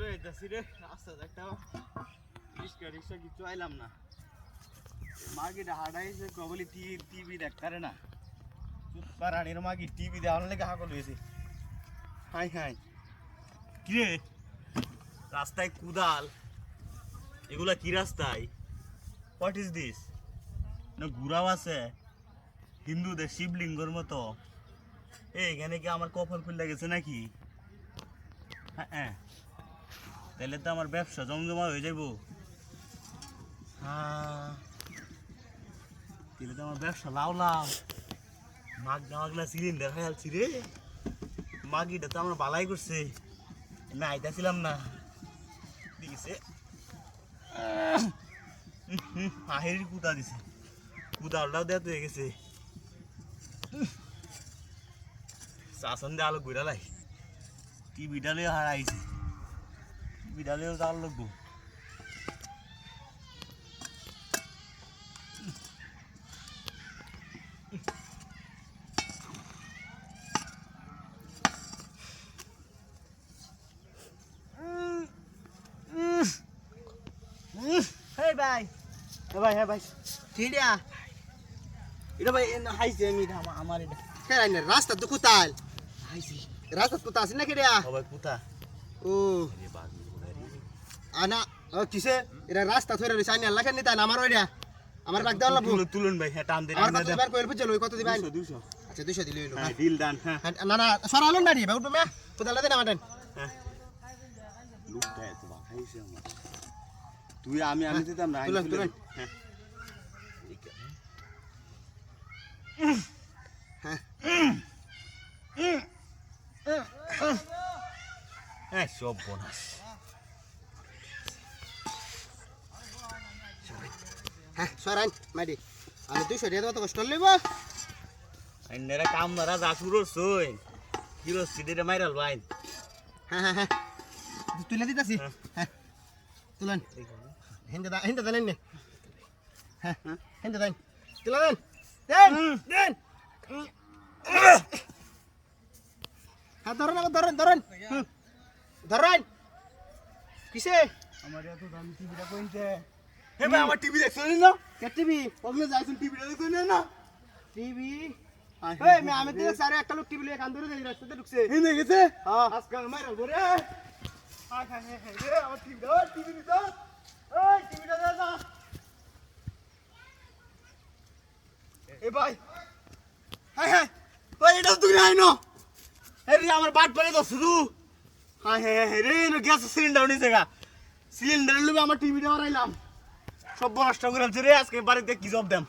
লই আইতাছি রে আচ্ছা একটা রিস্কা কিছু আইলাম না মাগিটা হাঁটাইছে কবলি টিভি দেখতারে না চুপ্পা রানীর মাগি টিভি দেওয়ার লেগে হাগল হয়েছে হাই হাই কিরে রাস্তায় কুদাল এগুলা কি রাস্তায় হোয়াট ইজ দিস না ঘুরাও আছে হিন্দুদের শিবলিঙ্গর মতো এখানে কি আমার কপাল খুলে গেছে নাকি হ্যাঁ তাহলে তো আমার ব্যবসা জমজমা হয়ে যাবো তাহলে তো আমার ব্যবসা লাও লাও মাগনা সিলিন্ডার খাইছি রে মাগিটা তো আমার বালাই করছে না আইতাছিলাম না দিছে আহের কুদা দিছে কুদালটাও দেওয়া হয়ে গেছে শাসন দিয়ে আলো ঘুরালাই টিভিটা লিয়ে হারাইছে টিভিটা লিয়েও জাল লাগবো Hey bhai, হ্যাঁ ভাই ঠিক আছে? এটা ভাই হাইছে আমি আমার এটা কেন না রাস্তা তো কোথায়? হাইছি রাস্তা কোথায় আছে না কেডা? ভাই কুতা ও আনা ও কিসে? এটা রাস্তা ধরে রইছে আইনা লাগেন নি তা আমার ওইটা। আমার বাগ দাও লাগবো। তুলুন ভাই হ্যাঁ টান দে আমার কত বার কইল বুঝলো কত দিবেন? 200 আচ্ছা 200 দিলে হইলো। হ্যাঁ ডিল ডান হ্যাঁ না না সরালো না রে ভাই উঠবে মে। কোদাল দে না মাটেন। হ্যাঁ লুকটা এত বাখাইছে আমার তুই আমি দিতাম না তুলেন হ্যাঁ হ্যাঁ সব বোনাস হ্যাঁ সরান মাইডি আমি 200 দিয়ে তো কষ্ট লইব আইনেরা কাম মারা যা শুরু হইছই হিরো সিটিতে মাইরাল ভাই হ্যাঁ হ্যাঁ হ্যাঁ তুলে দিতাছি হ্যাঁ তুলেন হিন্দা দেন নে হ্যাঁ হিন্দা দেন তুলেন দেন দেন হ্যাঁ ধরেন আবার ধরেন ধরেন ধরেন কিসে আমার এত দামি টিভিটা কইতে হে ভাই আমার টিভি দেখছনি না কে টিভি ওখানে যাইছেন টিভিটা দেখছনি না টিভি হ্যাঁ এই মে আমি তো সারে একটা লোক টিভি লিয়ে কান ধরে যাই রাস্তাতে ঢুকছে হিনে গেছে হ্যাঁ আজকাল মাইরাল করে হাই হাই হাই রে আমার টিভি দিছ এই টিভিটা দে না এ ভাই হাই হাই ওই এটা তুই নাই না আরে আমার বাট পড়ে তো শুধু হাই হাই হাই রে না গ্যাস সিলিন্ডার নিছে গা সিলিন্ডার লবে আমার টিভিটা হারাইলাম সব নষ্ট করে রে আজকে বাড়িতে কি জব দেম